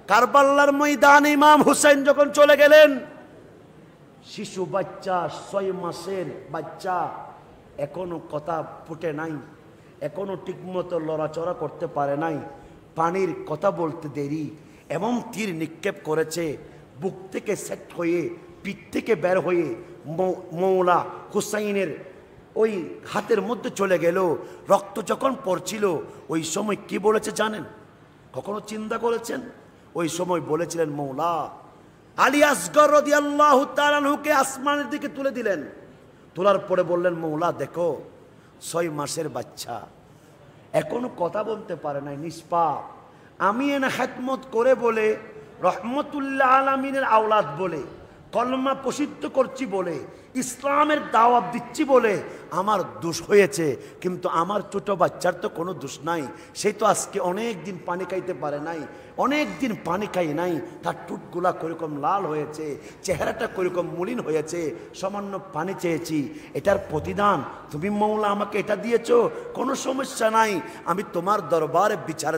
কারবালার ময়দানে ইমাম হুসাইন যখন চলে গেলেন, শিশু বাচ্চা 6 মাসের বাচ্চা, এখনো কথা ফুটে নাই, এখনো ঠিকমতো লড়াচড়া করতে পারে নাই, পানির কথা বলতে দেরি, এমন তীর নিক্ষেপ করেছে বুক থেকে সেট হয়ে পিঠ থেকে বের হয়ে মৌলা হুসাইনের ওই হাতের মধ্যে চলে গেল। রক্ত যখন পড়ছিল ওই সময় কি বলেছে জানেন? কখনো চিন্তা করেছেন? ওই সময় বলেছিলেন মৌলা আলী আসগর রাদিয়াল্লাহু তাআলা আনহুকে আসমানের দিকে তুলে দিলেন। তোলার পরে বললেন, মৌলা দেখো 6 মাসের বাচ্চা, এখনো কথা বলতে পারে নাই, নিষ্পাপ। আমি এনে খেদমত করে বলে, রহমতুল্লাহ আলামিনের আওলাদ বলে, কলমা প্রসিদ্ধ করছি বলে, ইসলামের দাওয়াত দিচ্ছি বলে আমার দোষ হয়েছে, কিন্তু আমার ছোট বাচ্চার তো কোনো দোষ নাই। সেই তো আজকে অনেক দিন পানি খাইতে পারে নাই, অনেক দিন পানি খাই নাই, তার টুটগুলা কীরকম লাল হয়েছে, চেহারাটা কীরকম মলিন হয়েছে, সামান্য পানি চেয়েছি, এটার প্রতিদান তুমি মৌলা আমাকে এটা দিয়েছো, কোনো সমস্যা নাই, আমি তোমার দরবারে বিচার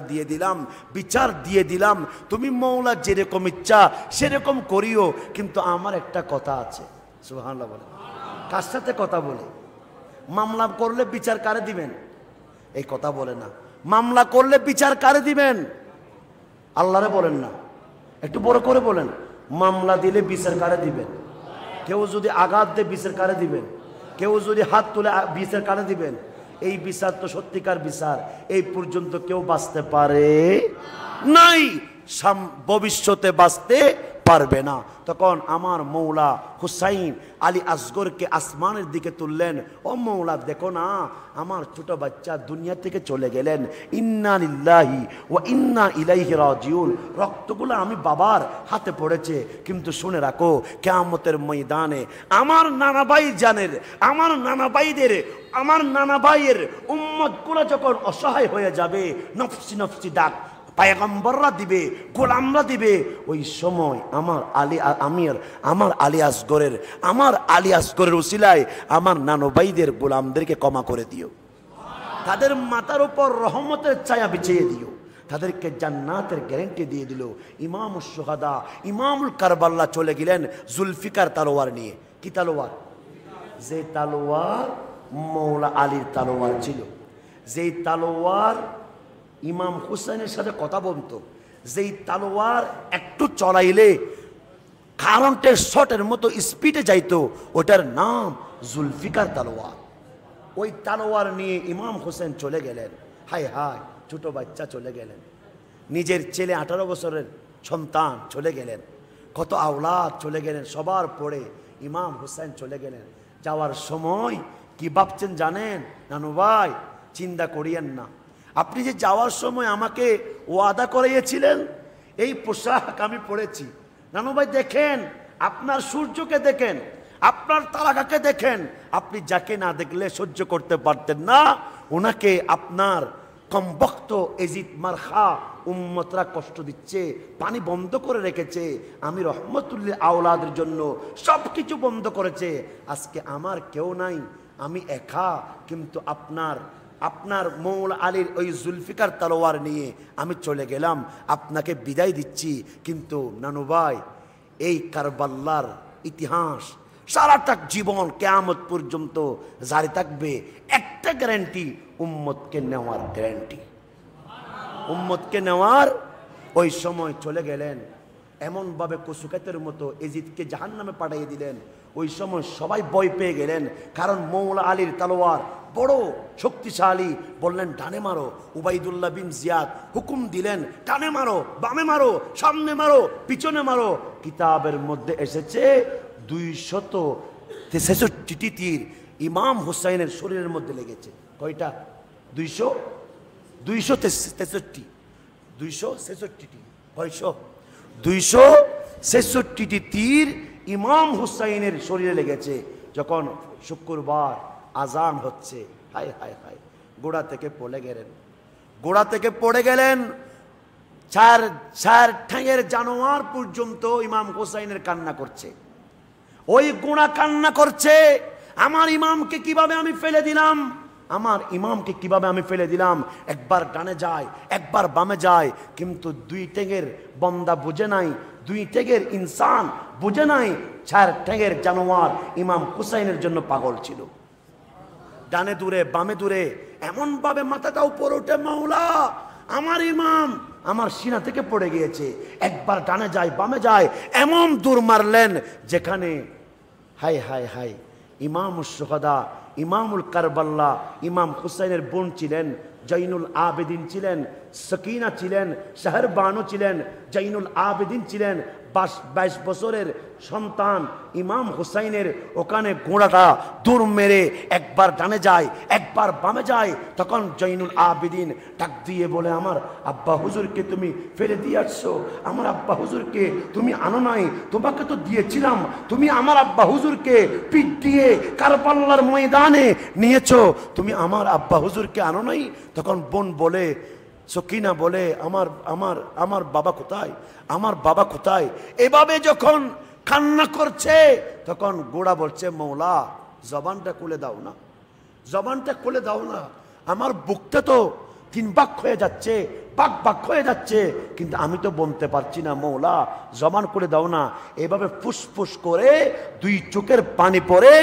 দিয়ে দিলাম, তুমি মৌলা যেরকম ইচ্ছা সেরকম করিও, কিন্তু আমার একটা কথা আছে। সুবহানাল্লাহ বলে। কার সাথে কথা বলে? মামলা করলে বিচার কারে দিবেন? এই কথা বলে না। মামলা করলে বিচার কারে দিবেন? আল্লাহরে বলেন না, একটু বড় করে বলেন। মামলা দিলে বিচার কারে দিবেন? কেউ যদি আঘাত দেয় বিচার কারে দিবেন? কেউ যদি হাত তুলে বিচার কারে দিবেন? এই বিচার তো সত্যিকার বিচার, এই পর্যন্ত কেউ বাঁচতে পারে নাই, ভবিষ্যতে বাঁচতে পারবে না। তখন আমার মৌলা হুসাইন আলী আসগরকে আসমানের দিকে তুললেন। ও মৌলা দেখো না, আমার ছোট বাচ্চা দুনিয়া থেকে চলে গেলেন, ইন্না লিল্লাহি ওয়া ইন্না ইলাইহি রাজিউন। রক্তগুলো আমি বাবার হাতে পড়েছে, কিন্তু শুনে রাখো কিয়ামতের ময়দানে আমার নানা ভাই জানের, আমার নানা ভাইয়ের উম্মতগুলো যখন অসহায় হয়ে যাবে, নফসি নফসি ডাক পায়গম্বররা দিবে, গোলামরা দিবে, ওই সময় আমার আলী আসগরের উসিলায় আমার নানো ভাইদের গোলামদেরকে ক্ষমা করে দিও, তাদের মাথার উপর রহমতের ছায়া বিছিয়ে দিও, তাদেরকে জান্নাতের গ্যারান্টি দিয়ে দিল। ইমামুশ শুহাদা ইমামুল কারবাল্লা চলে গেলেন জুলফিকার তলোয়ার নিয়ে। কি তলোয়ার? যে তলোয়ার মৌলা আলীর তলোয়ার ছিল, যেই তলোয়ার ইমাম হুসাইনের সাথে কথা বলতো, যেই তলোয়ার একটু চলাইলে কারেন্টের শটের মতো স্পিডে যাইতো, ওটার নাম জুলফিকার তলোয়ার। ওই তলোয়ার নিয়ে ইমাম হুসাইন চলে গেলেন। হায় হায়, ছোট বাচ্চা চলে গেলেন, নিজের ছেলে 18 বছরের সন্তান চলে গেলেন, কত আওলাদ চলে গেলেন, সবার পরে ইমাম হুসাইন চলে গেলেন। যাওয়ার সময় কি ভাবছেন জানেন? নানু ভাই চিন্তা করিয়েন না, আপনি যে যাওয়ার সময় আমাকে ওয়াদা করিয়েছিলেন, এই পোশাক আমি পরেছি। নানু ভাই দেখেন, আপনার সূর্যকে দেখেন, আপনার তারাকাকে দেখেন, আপনি যাকে না দেখলে সহ্য করতে পারতেন না, ওনাকে আপনার কমবক্ত এজিদ মারখা উম্মতরা কষ্ট দিচ্ছে, পানি বন্ধ করে রেখেছে, আমি রহমতুল্লাহ আওলাদের জন্য সব কিছু বন্ধ করেছে, আজকে আমার কেউ নাই, আমি একা, কিন্তু আপনার মৌলা আলীর ওই জুলফিকার তলোয়ার নিয়ে আমি চলে গেলাম, আপনাকে বিদায় দিচ্ছি। কিন্তু নানু ভাই, এই কারবাল্লার ইতিহাস সারাটা জীবন কিয়ামত পর্যন্ত জারি থাকবে। একটা গ্যারান্টি, উম্মতকে নেওয়ার গ্যারান্টি, উম্মতকে নেওয়ার। ওই সময় চলে গেলেন, এমনভাবে কসুকাতের মতো এজিদকে জাহান্নামে পাঠিয়ে দিলেন। ওই সময় সবাই ভয় পেয়ে গেলেন, কারণ মৌলা আলীর তলোয়ার বড় শক্তিশালী। বললেন ডানে মারো, উবাইদুল্লাহ বিন জিয়াদ হুকুম দিলেন ডানে মারো, বামে মারো, সামনে মারো, পিছনে মারো। কিতাবের মধ্যে এসেছে 263টি তীর ইমাম হুসাইনের শরীরের মধ্যে লেগেছে। কয়টা? 263টি। 263টি তীর ইমাম হুসাইনের শরীরে লেগেছে। যখন শুক্রবার আজান হচ্ছে, হায় হায় হায়, গোড়া থেকে পড়ে গেলেন। চার ঠ্যাঙের জানোয়ার পর্যন্ত ইমাম হুসাইনের কান্না করছে। ওই গোড়া কান্না করছে, আমার ইমামকে কিভাবে আমি ফেলে দিলাম, আমার ইমামকে কিভাবে আমি ফেলে দিলাম, একবার ডানে যায় একবার বামে যায়, কিন্তু দুই ঠ্যাঙের বন্দা বুঝে নাই, দুই ঠ্যাঙের ইনসান বুঝে নাই, চার ঠ্যাঙের জানোয়ার ইমাম হুসাইনের জন্য পাগল ছিল। ডানে দূরে বামে দূরে এমন ভাবে মাথাটা উপরে উঠে, মাওলা আমার ইমাম আমার সিনা থেকে পড়ে গিয়েছে, একবার ডানে যায় বামে যায়, এমন দূর মারলেন যেখানে হাই হাই হাই ইমামুস শুহাদা, ইমামুল কারবাল্লা, ইমাম হুসাইনের বোন ছিলেন, জৈনুল আবেদিন ছিলেন, সকিনা ছিলেন, শাহরবানু ছিলেন, জৈনুল আবেদিন ছিলেন, 22 বছরের সন্তান ইমাম হুসাইনের। ওখানে ঘোড়াটা দূর মেরে একবার ডানে যায় একবার বামে যায়, তখন জৈনুল আবেদিন ডাক দিয়ে বলে, আমার আব্বা হুজুরকে তুমি ফেলে দিয়ে আসছো, আমার আব্বা হুজুরকে তুমি আনো নাই, তোমাকে তো দিয়েছিলাম, তুমি আমার আব্বা হুজুরকে পিঠ দিয়ে কারবালার ময়দানে নিয়েছো, তুমি আমার আব্বা হুজুরকে আনো নাই। তখন বোন বলে, সকিনা বলে, আমার আমার আমার বাবা কোথায়, আমার বাবা কোথায়? এভাবে যখন কান্না করছে তখন গোড়া বলছে, মৌলা জবানটা খুলে দাও না, জবানটা খুলে দাও না, আমার বুকটা তো 3 ভাগ হয়ে যাচ্ছে, ভাগ হয়ে যাচ্ছে, কিন্তু আমি তো বলতে পারছি না, মৌলা জবান খুলে দাও না। এভাবে ফুসফুস করে 2 চোখের পানি পড়ে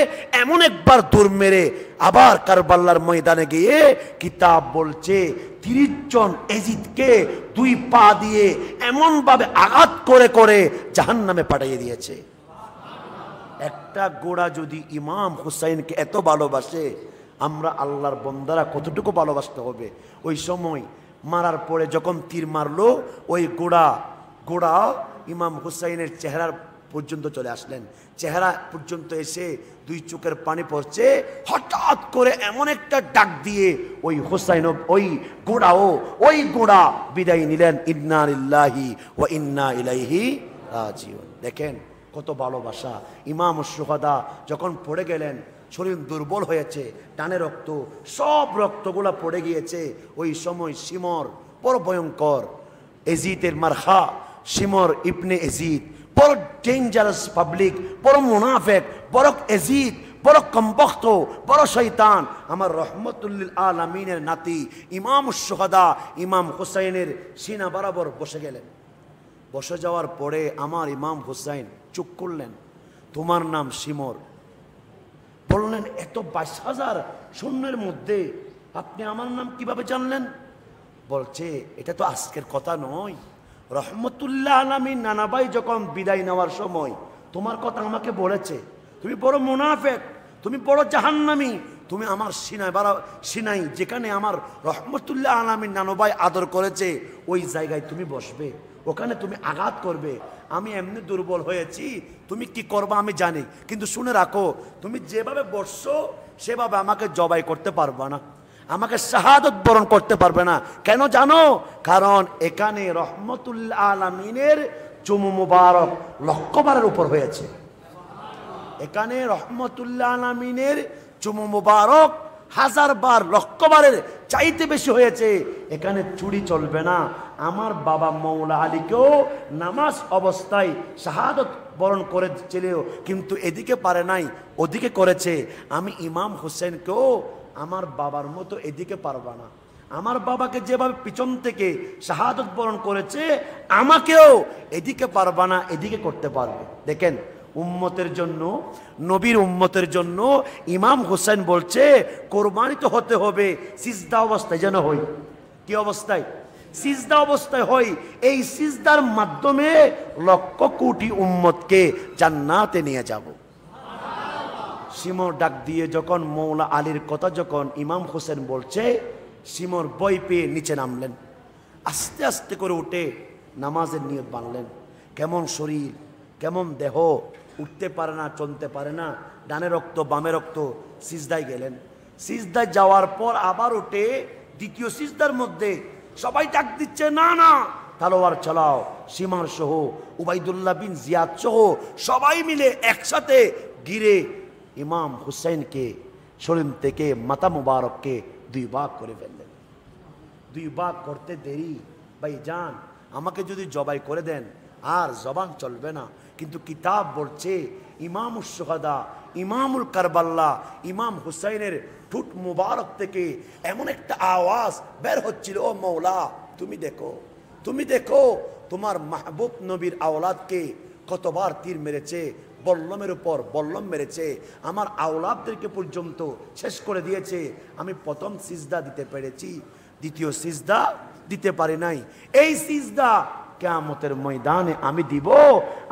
এমন একবার দূর মেরে আবার কারবালার ময়দানে গিয়ে কিতাব বলছে 30 জন এজিদকে 2 পা দিয়ে এমন ভাবে আঘাত করে করে জাহান্নামে পাঠিয়ে দিয়েছে। একটা গোড়া যদি ইমাম হুসাইনকে এত ভালোবাসে, আমরা আল্লাহর বন্দারা কতটুকু ভালোবাসতে হবে। ওই সময় মারার পরে যখন তীর মারলো, ওই গোড়া ইমাম হুসাইনের চেহারার পর্যন্ত চলে আসলেন, চেহারা পর্যন্ত এসে 2 চোখের পানি পড়ছে। হঠাৎ করে এমন একটা ডাক দিয়ে ওই হুসাইন ওই গোড়া বিদায় নিলেন, ইন্না লিল্লাহি ওয়া ইন্না ইলাইহি রাজিউন। দেখেন কত ভালোবাসা। ইমাম শুহাদা যখন পড়ে গেলেন, শরীর দুর্বল হয়েছে, টানে রক্ত, সব রক্তগুলা পড়ে গিয়েছে। ওই সময় শিমর বড় ভয়ঙ্কর, এজিদের মারখা শিমর ইবনে এজিদ বড় ডেঞ্জারাস পাবলিক, বড় মুনাফেক, বড় এজিদ, বড় কমবখ্ত, বড় শয়তান। আমার রহমতুল্লিল আলামিনের নাতি ইমাম শুহাদা ইমাম হুসাইনের সিনা বরাবর বসে গেলেন। বসে যাওয়ার পরে আমার ইমাম হুসাইন চুপ করলেন। তোমার নাম শিমর? বললেন, এত 22,000 সৈন্যের মধ্যে আপনি আমার নাম কিভাবে জানলেন? বলছে, এটা তো আজকের কথা নয়, রহমতুল্লাহ আলামিন নানা ভাই যখন বিদায় নেওয়ার সময় তোমার কথা আমাকে বলেছে, তুমি বড় মুনাফেক, তুমি বড় জাহান্নামী, তুমি আমার সিনাই যেখানে আমার রহমতুল্লাহ আলামিন নানা ভাই আদর করেছে, ওই জায়গায় তুমি বসবে, ওখানে তুমি আঘাত করবে। আমি এমনি দুর্বল হয়েছি, তুমি কি করবা আমি জানি, কিন্তু শুনে রাখো, তুমি যেভাবে বসছো সেভাবে আমাকে জবাই করতে পারবে না, আমাকে শাহাদত বরণ করতে পারবে না। কেন জানো? কারণ এখানে রহমতুল্লাহ আলামিনের চুমু মুবারক লক্ষবারের উপর হয়েছে। এখানে রহমতুল্লাহ আলামিনের চুমু মুবারক 1000 বার লক্ষবারের চাইতে বেশি হয়েছে। এখানে চুরি চলবে না। আমার বাবা মৌলা আলীকেও নামাজ অবস্থায় শাহাদত বরণ করেছিল, কিন্তু এদিকে পারে নাই, ওদিকে করেছে। আমি ইমাম হুসেনকেও আমার বাবার মতো এদিকে পারবা না। আমার বাবাকে যেভাবে পিছন থেকে শাহাদত বরণ করেছে, আমাকেও এদিকে পারবা না, এদিকে করতে পারবে। দেখেন, উম্মতের জন্য, নবীর উম্মতের জন্য ইমাম হুসেন বলছে কোরবানি তো হতে হবে সিজদা অবস্থায় যেন হই। কি অবস্থায়? সিজদা অবস্থায় হই। এই সিজদার মাধ্যমে লক্ষ কোটি উম্মতকে জান্নাতে নিয়ে যাব। শিমর ডাক দিয়ে যখন মৌলা আলীর কথা যখন ইমাম হুসেন বলছে, শিমর ভয় পেয়ে নিচে নামলেন, আস্তে আস্তে করে উঠে নামাজের নিয়ত বাঁধলেন। কেমন শরীর, কেমন দেহ, উঠতে পারে না, চলতে পারে না, ডানে রক্ত বামে রক্ত। সিজদায় গেলেন। সিজদায় যাওয়ার পর আবার উঠে দ্বিতীয় সিজদার মধ্যে সবাই ডাক দিচ্ছে, না না তালোয়ার চালাও। সীমার সহ উবাইদুল্লাহ বিন জিয়াদ সহ সবাই মিলে একসাথে ঘিরে ইমাম হুসাইনকে শরীর থেকে মাথা মুবারককে 2 ভাগ করে ফেললেন। 2 ভাগ করতে দেরি, ভাই জান আমাকে যদি জবাই করে দেন আর জবান চলবে না। কিন্তু কিতাব বলছে ইমামুস শুহাদা, ইমামুল কারবাল্লাহ, ইমাম হুসাইনের ঠোঁট মুবারক থেকে এমন একটা আওয়াজ বের হচ্ছিল, ও মৌলা তুমি দেখো, তুমি দেখো তোমার মাহবুব নবীর আওলাদকে কতবার তীর মেরেছে, বল্লমের উপর বল্লম মেরেছে, আমার আওলাদদেরকে পর্যন্ত শেষ করে দিয়েছে। আমি প্রথম সিজদা দিতে পেরেছি, দ্বিতীয় সিজদা দিতে পারি নাই। এই সিজদা কিয়ামতের ময়দানে আমি দিব।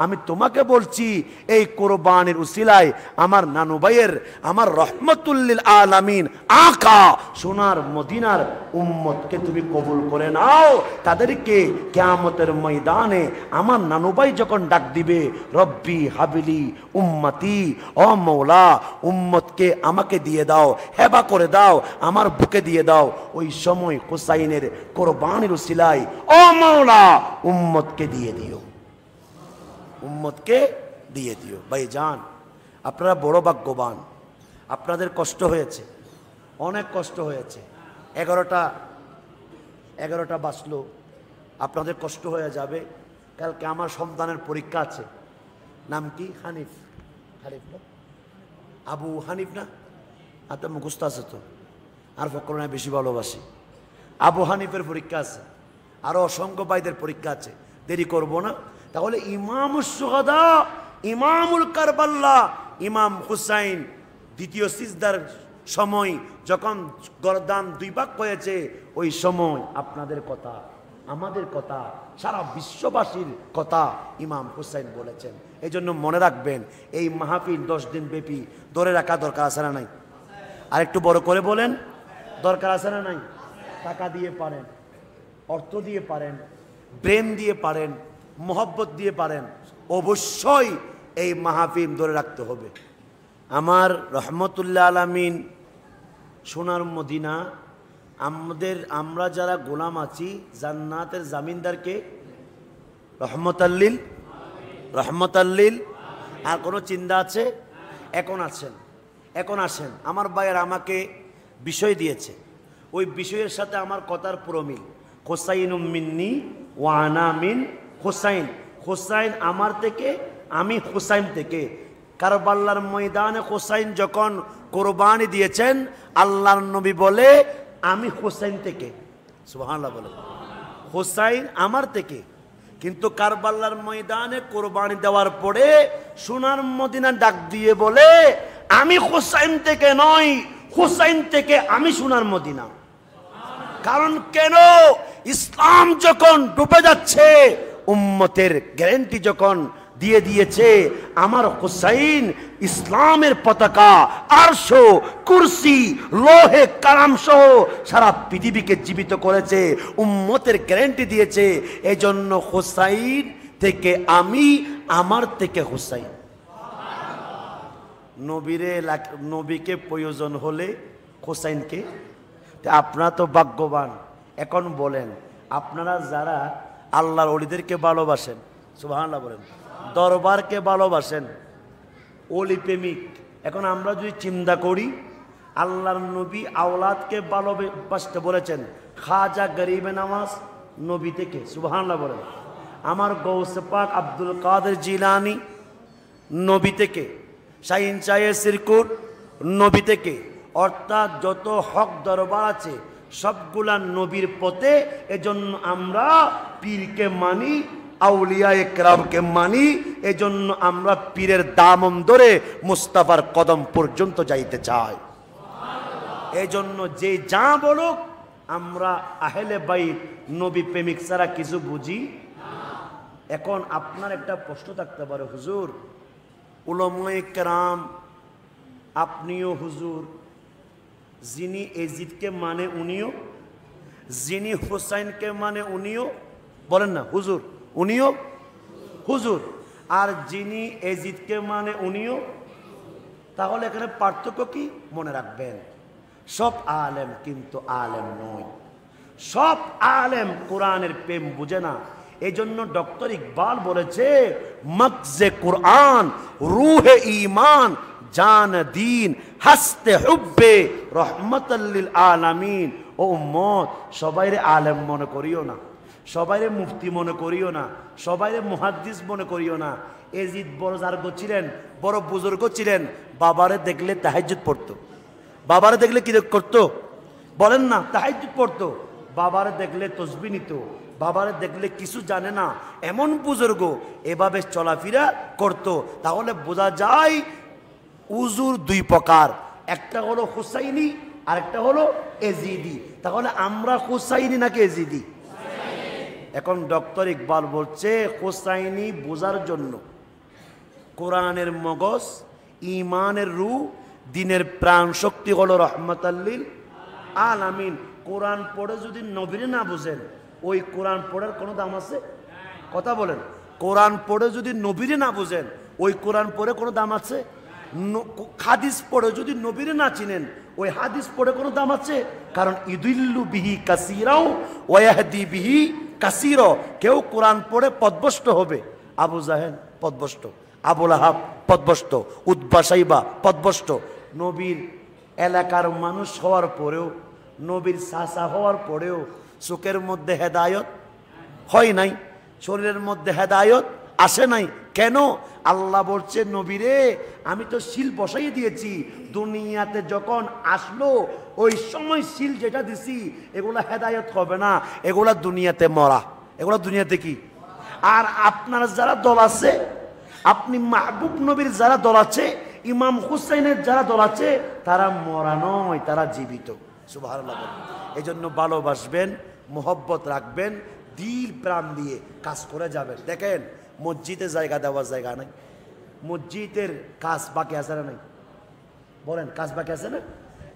আমি তোমাকে বলছি এই কোরবানির উসিলায় আমার নানু ভাইয়ের, আমার রহমতুল্লিল আলামিন আকা সোনার মদিনার উম্মতকে তুমি কবুল করে নাও। তাদেরকে কিয়ামতের ময়দানে আমার নানু ভাই যখন ডাক দিবে, রব্বি হাবিলি উম্মতি, ও মৌলা উম্মতকে আমাকে দিয়ে দাও, হেবা করে দাও, আমার বুকে দিয়ে দাও। ওই সময় হুসাইনের কোরবানির উসিলায় ও মৌলা উম্মতকে দিয়ে দিও, উম্মতকে দিয়ে দিও। ভাইজান আপনারা বড় ভাগ্যবান, আপনাদের কষ্ট হয়েছে, অনেক কষ্ট হয়েছে। 11টা বাজলো, আপনাদের কষ্ট হয়ে যাবে। কালকে আমার সন্তানের পরীক্ষা আছে। নাম কি? হানিফ। হানিফ না? আবু হানিফ না? আপনার মুখস্থ আছে তো, আর ফকরনা বেশি ভালোবাসি। আবু হানিফের পরীক্ষা আছে, আরো অসংখ্য ভাইদের পরীক্ষা আছে, দেরি করব না। তাহলে ইমামুস শুহাদা, ইমামুল কারবাল্লাহ, ইমাম হুসাইন দ্বিতীয় সিজদার সময় যখন গর্দান 2 ভাগ হয়েছে, ওই সময় আপনাদের কথা, আমাদের কথা, সারা বিশ্ববাসীর কথা ইমাম হুসাইন বলেছেন। এই জন্য মনে রাখবেন, এই মাহফিল 10 দিন ব্যাপী ধরে রাখা দরকার আছে না নাই? আর একটু বড় করে বলেন, দরকার আছে না নাই? টাকা দিয়ে পারেন, অর্থ দিয়ে পারেন, ব্রেন দিয়ে পারেন, মোহব্বত দিয়ে পারেন, অবশ্যই এই মাহফিল ধরে রাখতে হবে। আমার রহমতুল্লাহ আলামিন সোনার মদিনা, আমরা যারা গোলাম আছি, জান্নাতের জামিনদারকে রহমতাল্লিল, রহমতাল্লিল। আর কোনো চিন্তা আছে? এখন আসেন আমার ভাইয়ের আমাকে বিষয় দিয়েছে, ওই বিষয়ের সাথে আমার কথার প্রমিল। হোসাইনুম মিন্নি ওয়া আনা মিন হোসাইন, হোসাইন আমার থেকে, আমি হোসাইন থেকে। কারবালার ময়দানে হোসাইন যখন কোরবানি দিয়েছেন, আল্লাহর নবী বলে আমি হোসাইন থেকে, সুবহানাল্লাহ বলে, হোসাইন আমার থেকে। কিন্তু কারবালার ময়দানে কোরবানি দেওয়ার পরে সোনার মদিনা ডাক দিয়ে বলে আমি হোসাইন থেকে নয়, হোসাইন থেকে আমি সোনার মদিনা। কারণ কেন? ইসলাম যখন ডুবে যাচ্ছে, উম্মতের গ্যারান্টি যখন দিয়ে দিয়েছে, আমার হুসাইন ইসলামের পতাকা, আরশ, কুরসি, লোহে কালাম সহ সারা পৃথিবীকে জীবিত করেছে, উম্মতের গ্যারান্টি দিয়েছে। এজন্য হুসাইন থেকে আমি, আমার থেকে হুসাইন। নবীকে প্রয়োজন হলে হুসাইনকে। আপনারা তো ভাগ্যবান। এখন বলেন, আপনারা যারা আল্লাহর ওলিদেরকে ভালোবাসেন, সুবহানাল্লাহ বলেন, দরবারকে ভালোবাসেন, ওলি প্রেমিক, এখন আমরা যদি চিন্তা করি, আল্লাহর নবী আওলাদকে ভালোবাসতে বলেছেন। খাজা গরিবে নওয়াজ নবী থেকে, সুবহানাল্লাহ বলেন। আমার গৌসে পাক আব্দুল কাদের জিলানী নবী থেকে, শাহিন শাহে সিরকুট নবী থেকে। অর্থাৎ যত হক দরবার আছে সবগুলা নবীর পথে। এজন্য আমরা পীরকে মানি, আউলিয়া একরামকে মানি। এজন্য আমরা পীরের দামন ধরে মুস্তাফার কদম পর্যন্ত যাইতে চাই। এজন্য যে যা বলুক, আমরা আহলে বাইত নবী প্রেমিক ছাড়া কিছু বুঝি। এখন আপনার একটা প্রশ্ন থাকতে পারে, হুজুর উলামায়ে কেরাম, আপনিও হুজুর, যিনি এজিদকে মানে উনিও, যিনি হুসাইনকে মানে উনিও, বলেন না হুজুর, উনিও হুজুর, আর যিনি এজিদকে মানে উনিও। তাহলে এখানে পার্থক্য কি? মনে রাখবেন, সব আলেম কিন্তু আলেম নয়, সব আলেম কোরআনের প্রেম বুঝে না। এই জন্য ডক্টর ইকবাল বলেছে, মগজে কোরআন, রুহে ঈমান, জান দিন, হাসতে হুব্বে রহমতাল্লিল আলামিন। ও উম্মত, সবাইরে আলেম মনে করিও না, সবাইরে মুফতি মনে করিও না, সবাইরে মুহাদ্দিস মনে করিও না। এজিদ বড় জার্গ ছিলেন, বড় বুজুর্গ ছিলেন। বাবারে দেখলে তাহাজ্জুদ পড়তো, বাবারে দেখলে কি করতো বলেন না, তাহাজ্জুদ পড়তো। বাবারে দেখলে তসবিহ নিত, বাবারে দেখলে কিছু জানে না এমন বুজুর্গ এভাবে চলাফেরা করতো। তাহলে বোঝা যায় উজুর দুই প্রকার, একটা হলো হুসাইনি আর একটা হলো এজিদি। তাহলে আমরা হুসাইনি নাকি এজিদি? এখন ডক্টর ইকবাল বলছে হুসাইনি বোঝার জন্য কোরআনের মগজ, ইমানের রূহ, দিনের প্রাণ শক্তি হলো রহমতাল্লিল আলামিন। কোরআন পড়ে যদি নবীরে না বুঝেন, ওই কোরআন পড়ার কোনো দাম আছে? কথা বলেন। কোরআন পড়ে যদি নবীরে না বুঝেন, ওই কোরআন পড়ে কোনো দাম আছে? হাদিস পড়ে যদি নবীরে না চিনেন, ওই হাদিস পড়ে কোনো দাম আছে? কারণ ইদুল্লু বিহি কাসীরাও ওয়াহদি বিহি কাসীরা। কেউ কোরআন পড়ে পথভ্রষ্ট হবে। আবু জাহেল পথভ্রষ্ট, আবুল আহাব পথভ্রষ্ট, উতবা সাইবা পথভ্রষ্ট। নবীর এলাকার মানুষ হওয়ার পরেও, নবীর চাচা হওয়ার পরেও চোখের মধ্যে হেদায়ত হয় নাই, শরীরের মধ্যে হেদায়ত আসে নাই। কেন? আল্লাহ বলছে নবীরে আমি তো সিল বসাইয়ে দিয়েছি, দুনিয়াতে যখন আসলো ওই সময় সিল যেটা দিছি এগুলা হেদায়ত হবে না, এগুলা দুনিয়াতে মরা, এগুলা দুনিয়াতে কি। আর আপনার যারা দল আছে, আপনি মাহবুব নবীর যারা দল আছে, ইমাম হুসাইনের যারা দল আছে, তারা মরা নয়, তারা জীবিত। সুবহানাল্লাহ। এই জন্য ভালোবাসবেন, মোহব্বত রাখবেন, দিল প্রাণ দিয়ে কাজ করে যাবেন। দেখেন মসজিদে জায়গা দেওয়ার জায়গা নাই, মসজিদের কাজ বাকি আছে না নাই? বলেন কাজ বাকি আছে না?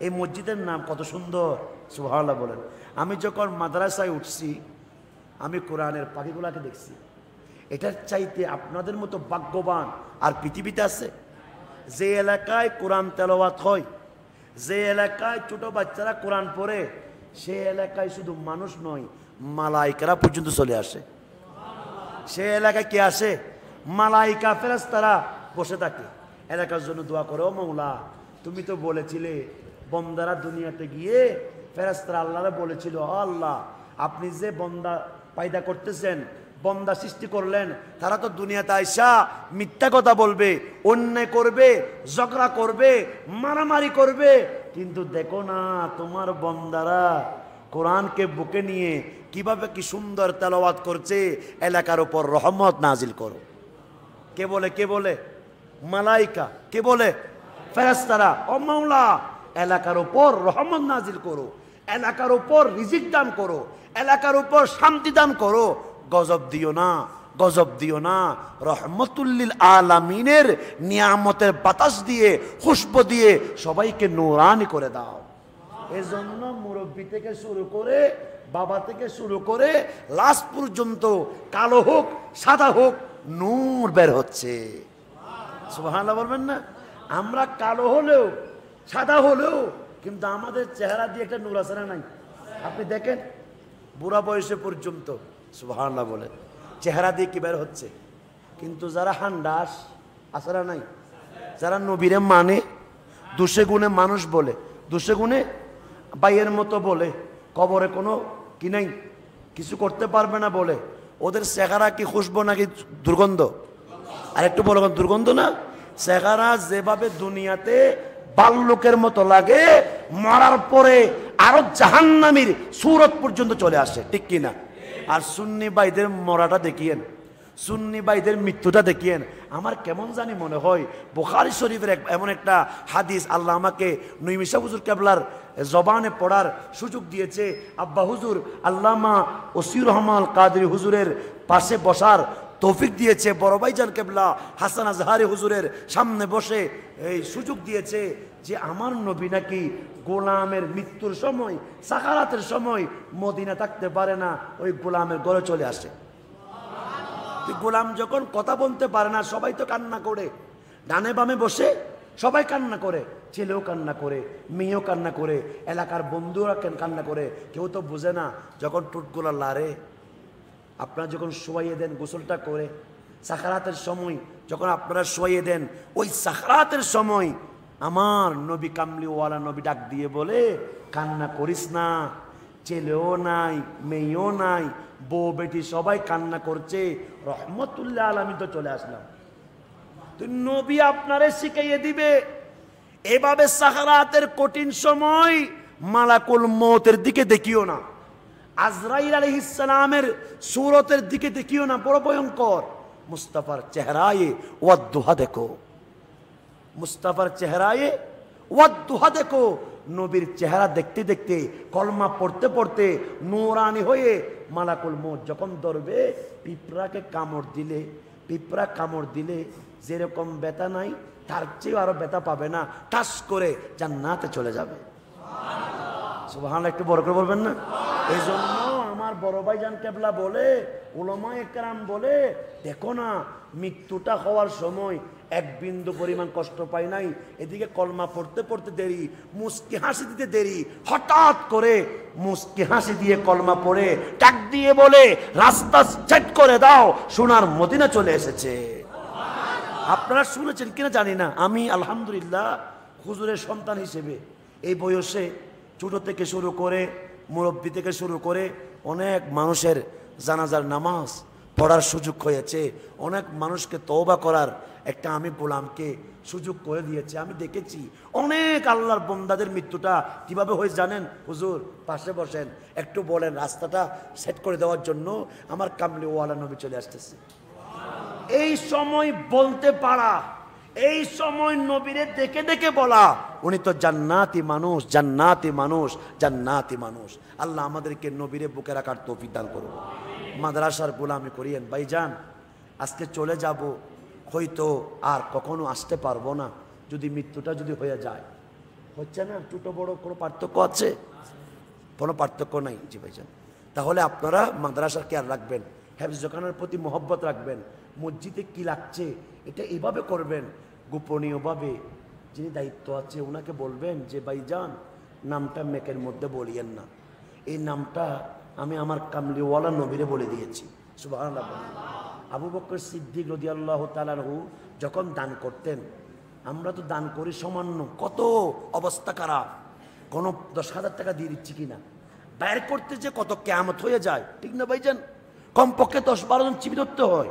এই মসজিদের নাম কত সুন্দর, সুবহানাল্লাহ বলেন। আমি যখন মাদ্রাসায় উঠছি, আমি কোরআনের পাখিগুলাকে দেখছি। এটার চাইতে আপনাদের মতো ভাগ্যবান আর পৃথিবীতে আছে? যে এলাকায় কোরআন তেলাওয়াত হয়, যে এলাকায় ছোট বাচ্চারা কোরআন পড়ে, সে এলাকায় শুধু মানুষ নয়, মালাইকারা পর্যন্ত চলে আসে। সে এলাকায় কে আসে? মালাইকা ফেরেশতারা বসে থাকে, এলাকার জন্য দোয়া করে। ও মওলা, তুমি তো বলেছিলে বন্দারা দুনিয়াতে গিয়ে ফেরেশতারা আল্লাহরে বলেছিল, আল্লাহ আপনি যে বন্দা পায়দা করতেছেন, বন্দা সৃষ্টি করলেন, তারা তো দুনিয়াতে আইসা মিথ্যা কথা বলবে, অন্যায় করবে, ঝগড়া করবে, মারামারি করবে। কিন্তু দেখো না তোমার বন্দারা কোরআনকে বুকে নিয়ে কিভাবে কি সুন্দর তেলাওয়াত করছে, এলাকার উপর রহমত নাজিল করো। কে বলে? কে বলে? মালাইকা। কে বলে? ফেরেশতারা। ও মাওলা, এলাকার উপর রহমত নাজিল করো, এলাকার উপর রিজিক দান করো, এলাকার উপর শান্তি দান করো। গজব দিও না, গজব দিও না। রহমতুল্লিল আলামিনের নিয়ামতের বাতাস দিয়ে, খুশবু দিয়ে সবাইকে নূরানি করে দাও। এজন্য মুরব্বী থেকে শুরু করে, বাবা থেকে শুরু করে লাস্ট পর্যন্ত কালো হোক সাদা হোক, নূর বের হচ্ছে। সুবহানাল্লাহ বলবেন না? আমরা কালো হলেও সাদা হলেও কিন্তু আমাদের চেহারা দিয়ে একটা নূর আছে না নাই? আপনি দেখেন বুড়া বয়সে পর্যন্ত সুবহানাল্লাহ বলে চেহারা দিয়ে কি বের হচ্ছে। কিন্তু যারা হান্ডাস আছে না নাই, যারা নবীরে মানে, দোষে গুণে মানুষ বলে, দোষে গুণে বাইয়ের মতো বলে, কবরে কোনো কি নাই, কিছু করতে পারবে না বলে, ওদের চেহারা কি খুশবু নাকি দুর্গন্ধ? আর একটু বলো, দুর্গন্ধ না? চেহারা যেভাবে দুনিয়াতে বাল্যকের মতো লাগে, মরার পরে আরো জাহান্নামীর সুরত পর্যন্ত চলে আসে, ঠিক কিনা? আর সুন্নি ভাইদের মরাটা দেখিয়েন, সুন্নি ভাইদের মৃত্যুটা দেখিয়েন, আমার কেমন জানি মনে হয় বুখারী শরীফের এমন একটা হাদিস আল্লাহ আমাকে নঈমিশা হুজুর কেবলার জবানে পড়ার সুযোগ দিয়েছে। আব্বা হুজুর আল্লামা ওসির রহমান কাদরি হুজুরের পাশে বসার তৌফিক দিয়েছে, বড় ভাইজান কেবলা হাসান আজহারি হুজুরের সামনে বসে এই সুযোগ দিয়েছে যে আমার নবী নাকি গোলামের মৃত্যুর সময়, সাকারাতের সময় মদিনা থাকতে পারে না, ওই গোলামের ঘরে চলে আসে। গোলাম যখন কথা বলতে পারে না, সবাই তো কান্না করে, ডানে বামে বসে সবাই কান্না করে, ছেলেও কান্না করে, মেয়েও কান্না করে, এলাকার বন্ধুরা কান্না করে। কেউ তো বুঝে না যখন টুটগুলা লারে, আপনারা যখন শোয়াইয়ে দেন গোসলটা করে, সাকারাতের সময় যখন আপনারা শোয়াইয়ে দেন, ওই সাকারাতের সময় আমার নবী কামলিওয়ালা নবী ডাক দিয়ে বলে, কান্না করিস না, ছেলেও নাই, মেয়েও নাই, বউ বেটি সবাই কান্না করছে, রহমতুল্লাহ আলামিন তো চলে আসলাম। তো নবী আপনারে শিখাইয়ে দিবে এভাবে সাকারাতের কঠিন সময় মালাকুল মউতের দিকে দেখিও না, আজরাইল আলাইহিস সালামের সূরতের দিকে দেখিও না, বড় ভয়ঙ্কর। মুস্তাফার চেহারায়ে ওয়াদুহা দেখো, মুস্তাফার চেহারায়ে ওয়াদুহা দেখো। নবীর চেহারা দেখতে দেখতে, কলমা পড়তে পড়তে নূরানি হয়ে মালাকুল মউত যখন ধরবে, পিঁপড়াকে কামড় দিলে, পিঁপড়া কামড় দিলে যেরকম ব্যথা নাই তার চেয়েও আরো ব্যথা পাবে না, টাস করে জান্নাতে চলে যাবে। সুবহানাল্লাহ, একটু বড় করে বলবেন না? এই জন্য আমার বড় ভাইজান কেবলা বলে, উলামায়ে কেরাম বলে, দেখো না মৃত্যুটা হওয়ার সময় এক বিন্দু পরিমাণ কষ্ট পাই নাই, এদিকে কলমা পড়তে পড়তে দেরি, মুস্কি হাসি দিতে দেরি, হঠাৎ করে মুস্কি হাসি দিয়ে কলমা পড়ে ডাক দিয়ে বলে, রাস্তা সেট করে দাও, সোনার মদিনা চলে এসেছে। আপনারা শুনেছেন কিনা জানি না, আমি আলহামদুলিল্লাহ হুজুরের সন্তান হিসেবে এই বয়সে ছোট থেকে শুরু করে, মুরব্বী থেকে শুরু করে অনেক মানুষের জানাজার নামাজ পড়ার সুযোগ হয়েছে, অনেক মানুষকে তওবা করার একটা আমি গোলামকে সুযোগ করে দিয়েছে। আমি দেখেছি অনেক আল্লাহর বন্দাদের মৃত্যুটা কিভাবে হয়েছে জানেন? হুজুর পাশে বসেন, একটু বলেন রাস্তাটা সেট করে দেওয়ার জন্য আমার কামলিওয়ালা নবী চলে আসতেছে। এই সময় বলতে পারা, এই সময় নবীরে দেখে দেখে বলা, উনি তো জান্নাতি মানুষ, জান্নাতি মানুষ, জান্নাতি মানুষ। আল্লাহ আমাদেরকে নবীরে বুকে রাখার তৌফিক দান করুন। মাদ্রাসার গোলামি করিয়েন ভাইজান, আজকে চলে যাব, হয়তো আর কখনো আসতে পারবো না, যদি মৃত্যুটা যদি হয়ে যায়। হচ্ছে না, ছোট বড় কোনো পার্থক্য আছে? কোনো পার্থক্য নাই। জি ভাইজান, তাহলে আপনারা মাদ্রাসার কেয়ার রাখবেন, হেফজখানার প্রতি মহব্বত রাখবেন, মসজিদে কি লাগছে এটা এইভাবে করবেন, গোপনীয়ভাবে যিনি দায়িত্ব আছে ওনাকে বলবেন যে ভাইজান নামটা মেকের মধ্যে বলিয়েন না, এই নামটা আমি আমার কামলিওয়ালা নবীরে বলে দিয়েছি। সুবহানাল্লাহ। আবু বকর সিদ্দিক রাদিয়াল্লাহু তাআলা আনহু যখন দান করতেন, আমরা তো দান করি সামান্য, কত অবস্থা খারাপ, কোনো 10,000 টাকা দিয়ে দিচ্ছি কিনা, বাইর করতে যে কত কিয়ামত হয়ে যায়, ঠিক না ভাইজান? কমপক্ষে 10-12 জন চিবি ধরতে হয়।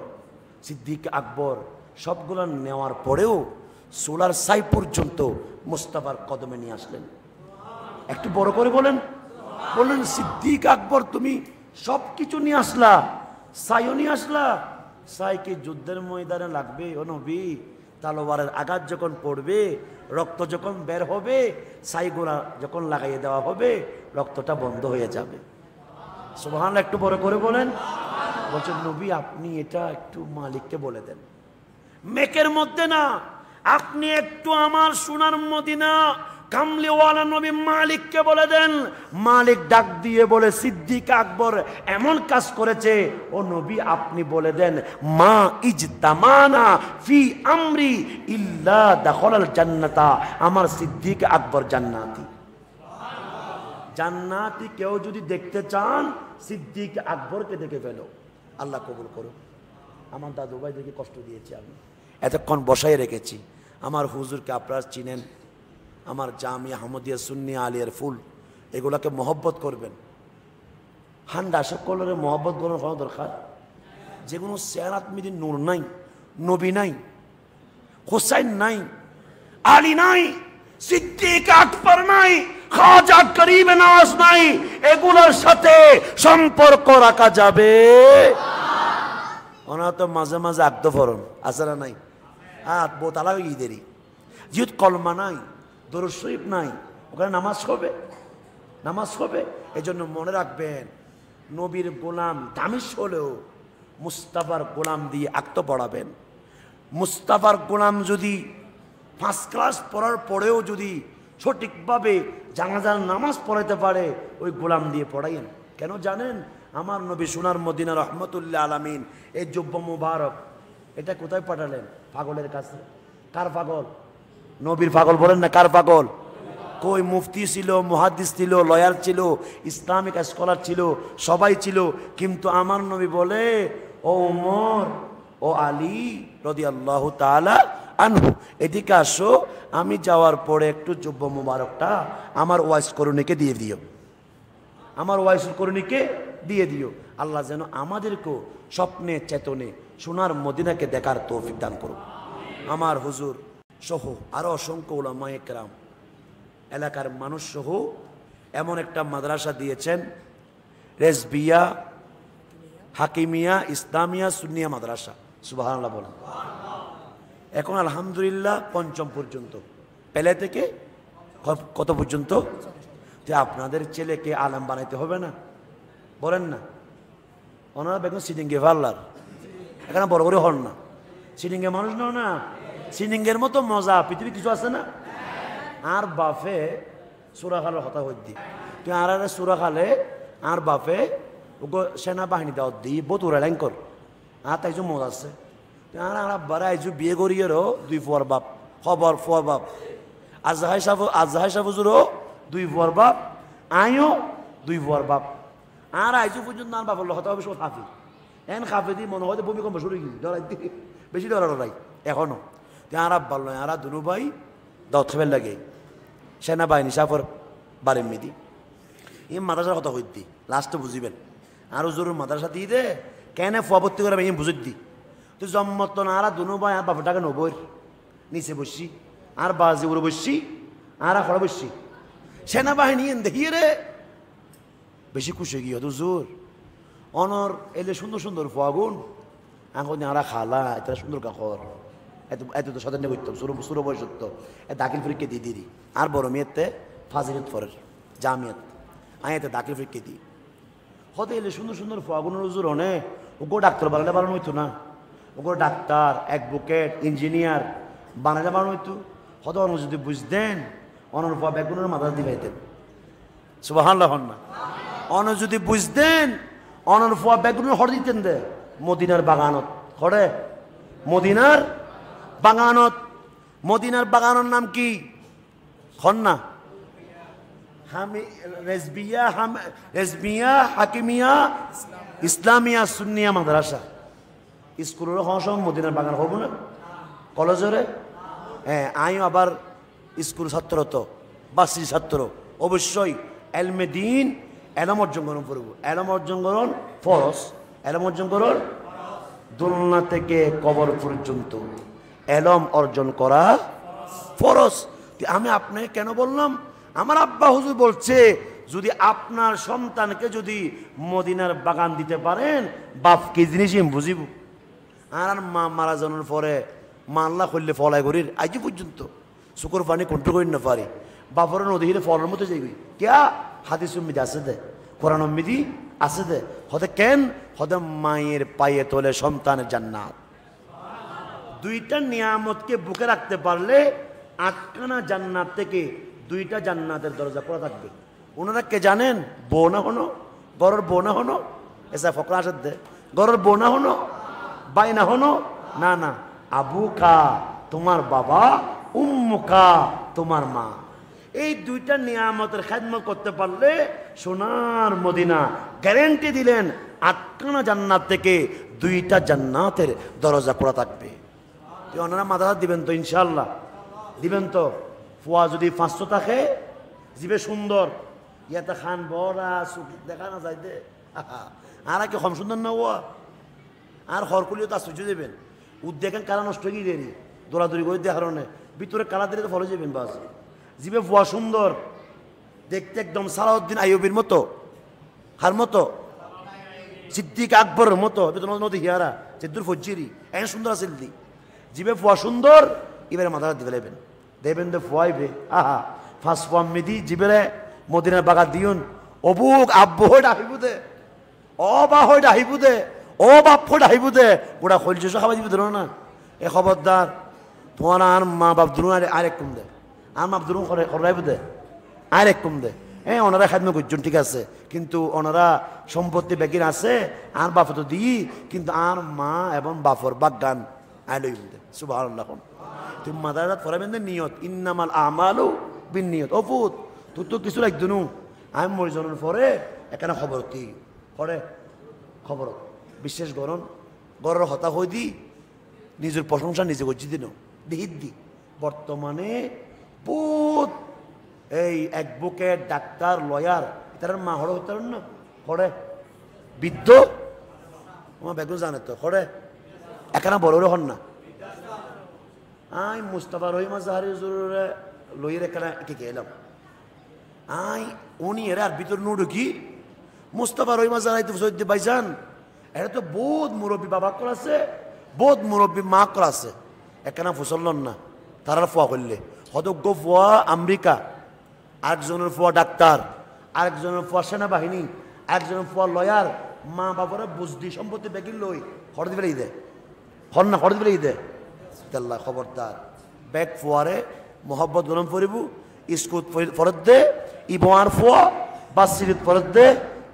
সিদ্দিক আকবর সবগুলো নেওয়ার পরেও সোলার সাই পর্যন্ত মুস্তাফার কদমে নিয়ে আসলেন। একটু বড় করে বলেন, বললেন সিদ্দিক আকবর তুমি সব কিছু নিয়ে আসলা, সাইও নিয়ে আসলা। সাইকে যুদ্ধের ময়দানে লাগবে ও নবী, তালোয়ারের আঘাত যখন পড়বে, রক্ত যখন বের হবে, সাইগুলা যখন লাগাইয়ে দেওয়া হবে, রক্তটা বন্ধ হয়ে যাবে। সুবহানাল্লাহ, একটু বড় করে বলেন। বলছেন নবী আপনি এটা একটু মালিককে বলে দেন, মেকের মধ্যে না, আপনি একটু আমার সোনার মদিনা কামলিওয়ালা নবী মালিককে বলে দেন। মালিক ডাক দিয়ে বলে সিদ্দিক আকবর এমন কাজ করেছে, ও নবী আপনি বলে দেন মা ইজতামানা ফি আমরি ইল্লা দাখালাল জান্নাতা, আমার সিদ্দিক আকবর জান্নাতি। জান্নাতি কেউ যদি দেখতে চান সিদ্দিক আকবরকে দেখে ফেলো। আল্লাহ কবুল করুন। আমার দাদু ভাই দেখে কষ্ট দিয়েছি, আমি এতক্ষণ বসাই রেখেছি। আমার হুজুরকে আপনারা চিনেন, আমার জামিয়া আহমদিয়া সুন্নি আলিয়ার ফুল, এগুলাকে মহব্বত করবেন। হান্ডা সকলের মহব্বত করার কোনো দরকার, যেগুলো সেরাত মিদি নূর নাই, নবী নাই, হোসাইন নাই, আলী নাই, সিদ্দিক আকবর নাই, খাজা করিম নওয়াজ নাই, এগুলোর সাথে সম্পর্ক রাখা যাবে? ওনারা তো মাঝে মাঝে আগ্ধ ফরন আছে না নাই, বোতালা ঈদেরই, যেহেতু কলমা নাই, দরুদ শরীফ নাই, ওখানে নামাজ হবে, নামাজ হবে। এই জন্য মনে রাখবেন, নবীর গোলাম দামিশ হলেও মুস্তাফার গোলাম দিয়ে আক্ত পড়াবেন। মুস্তাফার গোলাম যদি ফার্স্ট ক্লাস পড়ার পরেও যদি সঠিকভাবে জানাজার নামাজ পড়াইতে পারে, ওই গোলাম দিয়ে পড়াইয়েন। কেন জানেন? আমার নবী সোনার মদিনা রহমতুল্লাহ আলামিন এই জুব্বা মুবারক, এটা কোথায় পাঠালেন? পাগলের কাছে। কার পাগল? নবীর পাগল বলেন না, কার পাগল? কই মুফতি ছিল, মুহাদ্দিস ছিল, লয়ার ছিল, ইসলামিক স্কলার ছিল, সবাই ছিল, কিন্তু আমার নবী বলে ও ওমর, ও আলী রাদিয়াল্লাহু তাআলা আনহু, এদিকে আসো, আমি যাওয়ার পরে একটু জুব্বা মুবারকটা আমার ওয়াইস করুণীকে দিয়ে দিও, আমার ওয়াইস করুণীকে দিয়ে দিও। আল্লাহ যেন আমাদেরকেও স্বপ্নে চেতনে সোনার মদিনাকে দেখার তৌফিক দান করুন। আমার হুজুর সহ আরও অসংখ্য উলামায়ে কেরাম, এলাকার মানুষ সহ এমন একটা মাদ্রাসা দিয়েছেন, রেজবিয়া হাকিমিয়া ইসলামিয়া সুন্নিয়া মাদ্রাসা। সুবহানাল্লাহ বলেন। এখন আলহামদুলিল্লাহ পঞ্চম পর্যন্ত, পেলে থেকে কত পর্যন্ত? যে আপনাদের ছেলেকে আলেম বানাইতে হবে না, বলেন না? ওনারা বেগুন সিডিংয়ে ভাল্লার, এখানে বড় করে হন না, সিডিংয়ে মানুষ নাও না, সিডিংয়ের মতো মজা পৃথিবী কিছু আছে না? আর বাফে সুরা খালের হতা হদ্দি তুই আর সুরা খালে আর বাপে ওগো সেনাবাহিনী দাও দি বহুত উড়াইলাইন কর আর তাই মজা আছে আর আর আব্বারা আইজু বিয়ে করিয়েরও দুই ফুয়ার বাপ খবর ফুয়ার বাপ আজহাই সাহুজুরও দুই ফুয়ার বাপ আইও দুই ফুয়ার বাপ আর আইজু পর্যন্ত আর বাবার হতা হবে সব হাফি এন খাফে দি মনে হয় ভূমিকম্প শুরু গেছি ডরাই বেশি ডরাই এখনো আর আব্বার নয় আর দুনু ভাই দাও খেবেল লাগে সেনাবাহিনী সাফর বারের মেদি এই মাদ্রাসার কথা হইতি লাস্টে বুঝিবেন আরো জরুর মাদ্রাসা দিয়ে দে কেন ফুয়াবর্তি করে আমি বুঝি দি তুই জম্মত না আর দুনু ভাই আর বাপটাকে নবর নিচে বসছি আর বাজি উড়ে বসছি আর খড়ে বসছি সেনাবাহিনী দেখিয়ে রে বেশি খুশি গিয়ে হুজুর অনর এলে সুন্দর সুন্দর ফুয়াগুন এখন আর খালা এটা সুন্দর কাকর এত এত তো সদান্য করতাম সুর বয়সত্ব দাখিল পরীক্ষা দিয়ে দিদি আর বড় মেয়েতে ফাজিলত ফরের জামিয়াত আমি এতে দাখিল পরীক্ষা দিই হতে এলে সুন্দর সুন্দর ফুয়াগুনের হুজুর অনে ওগো ডাক্তার বানালে বানানো হইতো না ওগো ডাক্তার অ্যাডভোকেট ইঞ্জিনিয়ার বানালে বানানো হইতো হতে অন যদি বুঝতেন অনর ফুয়া বেগুনের মাথা দিবাইতেন সুবহানাল্লাহ হন না অন যদি বুঝতেন অনর ফুয়া বেগুনের হর দিতেন দে মদিনার বাগানত হরে মদিনার বাগানত মদিনার বাগানোর নাম কি হন না রেজবিয়া হাকিমিয়া ইসলামিয়া সুন্নিয়া মাদ্রাসা স্কুলের হসম মদিনার বাগান হব না কলেজরে হ্যাঁ আইও আবার স্কুল ছাত্র তো বাসি ছাত্র অবশ্যই এলমে দিন এলম অর্জন করুন করব এলম অর্জন করুন ফরজ এলম অর্জন করুন দুলনা থেকে কবর পর্যন্ত এলম অর্জন করা ফরজ। আমি আপনাকে কেন বললাম আমার আব্বা হুজুর বলছে যদি আপনার সন্তানকে যদি মদিনার বাগান দিতে পারেন বাপ কি জিনিস বুঝিব আর মা মারা যাওয়ার পরে মা আল্লাহ করলে ফলাই করির আজ পর্যন্ত শুকুর পানি কন্ট্রোল করি না পারি বাপর নদী হিলে ফলের মতো যাইবি কেয়া হাদিস উম্মিদি আছে দে কোরআন উম্মিদি আছে দে হতে কেন হতে মায়ের পায়ে তোলে সন্তানের জান্নাত দুইটা নিয়ামতকে বুকে রাখতে পারলে আটখানা জান্নাত থেকে দুইটা জান্নাতের দরজা খোলা থাকবে। ওনারা কে জানেন? বউ না হনো গরর বউ না হনো এসা ফকরা আসে দে গরর বউ না হনো বাই না হনো না না আবু কা তোমার বাবা উম্মু কা তোমার মা এই দুইটা নিয়ামতের খেদমত করতে পারলে সোনার মদিনা গ্যারেন্টি দিলেন আটখানা জান্নাত থেকে দুইটা জান্নাতের দরজা খোলা থাকবে। ওনারা মাদ্রাসা দিবেন তো ইনশাল্লাহ দিবেন তো ফুয়া যদি 500 থাকে জিবে সুন্দর ইয়াতে খান বড়া সুখ দেখা না যাইতে আর কি কম সুন্দর না ওয়া আর হরকুলিও তো আশ্চর্য দেবেন উদ্দেখান কালা নষ্ট হয়ে গিয়ে দৌড়াদৌড়ি করে দেওয়ার কারণে ভিতরে কালা দিলে তো ফলো যাবেন বাস জিবে ফুয়া সুন্দর দেখতে একদম সালাউদ্দিন আইয়ুবের মতো হার মতো সিদ্দিক আকবরের মতো নদী হিয়ারা সিদ্দুর ফজ্জিরি এন সুন্দর আছে জিবে ফুয়া সুন্দর এবারে মাথাটা দিবে লেবেন দেবেন দে ফুয়াইবে আহা ফার্স্ট ফর্ম মিদি জিবেরে মদিনার বাগা দিউন অবুক আব্বু হইট আহিব দে ও বা হইট আহিব দে ও বাপ হইট আহিব দে গোটা খলছে খাবার দিবি ধরো না এ খবরদার তোমার আর মা বাপ ধরুন আরেক কম দে আর মা ধরুন খরাইব দে আরেক কম দে হ্যাঁ ওনারা খাদ্য করছেন ঠিক আছে কিন্তু ওনারা সম্পত্তি বেগির আছে আর বাপ তো দিই কিন্তু আর মা এবং বাপর বাগান আইলই দে সুবহানাল্লাহ তুমি মাদারাত ফরাবেন নিয়ত ইন্নামাল আমালু বিন নিয়ত অফুত তুই তো কিছু লাগতো নু আমি মরি জনের পরে এখানে খবর তুই করে খবর বিশ্বাস করুন গরের হতা হয়ে দি নিজের প্রশংসা নিজে করছি দিন দিহিত দি বর্তমানে বহুত এই অ্যাডভোকেট ডাক্তার লয়ার তার মা হড়ে হতে না হড়ে বৃদ্ধ আমার বেগুন জানে তো করে এখানে বড় হন না আই মুস্তাফা রহিমা জাহারি জরুরে লইয়ের এখানে একে গেলাম আই উনি এর আর ভিতর নুডু কি মুস্তাফা রহিমা জাহারি তো সৈদ্য ভাইজান এটা তো বহুত মুরব্বী বাবা করাছে বহুত মুরব্বী মা করাছে এখানে ফুসলন না তারা ফোয়া করলে হতজ্ঞ ফোয়া আমেরিকা আরেকজনের ফোয়া ডাক্তার আরেকজনের ফোয়া সেনাবাহিনী আরেকজনের ফোয়া লয়ার মা বাবারা বুঝদি সম্পত্তি বেগির লই হরদি ফেলেই দে হর না হরদি ফেলেই দে তেল্লা খবরদার ব্যাগ ফোয়ারে মোহব্বত গরম করিব স্কুল ফরত দে ইবোয়ার ফোয়া বাসিরিত ফরত দে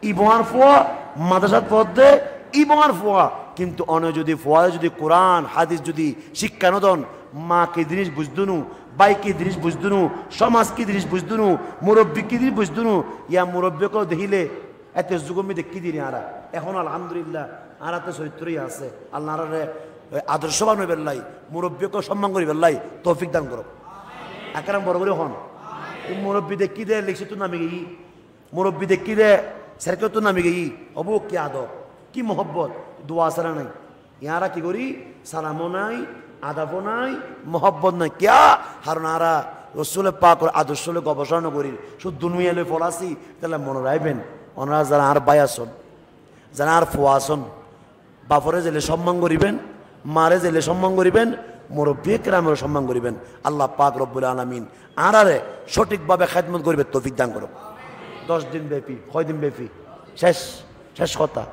ইবোয়ার ফোয়া মাদ্রাসাত ফরত দে ইবোয়ার ফোয়া কিন্তু অন্য যদি ফোয়ারে যদি কোরআন হাদিস যদি শিক্ষা নদন মা কি জিনিস বুঝদুনু বাই কি জিনিস বুঝদুনু সমাজ কি জিনিস বুঝদুনু মুরব্বী কি জিনিস বুঝদুনু ইয়া মুরব্বীকেও দেখিলে এত যুগমি দেখি দিনি আরা এখন আলহামদুলিল্লাহ আরাতে চরিত্রই আছে আল্লাহ আদর্শবান হয়ে বেল্লাই মুরব্বীকেও সম্মান করি বেল্লাই তৌফিক দান করো একরাম বড় করে হন মুরব্বী দেখি দে লিখছি তো নামে গেই মুরব্বী দেখি দে সেরকে তো নামে গেই অবু কি আদব কি মোহব্বত দোয়া সারা নাই ইয়ারা কি করি সালামও নাই আদাবও নাই মোহব্বত নাই কিয়া হারণ আরা রসুলের পাক আদর্শলে গবেষণা করি শুধু দুনিয়ালে ফলাসি তাহলে মনে রাখবেন ওনারা যারা আর বাই আসন যারা আর ফোয়া আসন বাপরে জেলে সম্মান করিবেন মারে জেলে সম্মান করিবেন মুরব্বী কেরামের সম্মান করিবেন আল্লাহ পাক রব্বুল আলামিন আরে সঠিকভাবে খেদমত করিবে তৌফিক দান করো 10 দিন ব্যাপী 6 দিন ব্যাপী শেষ কথা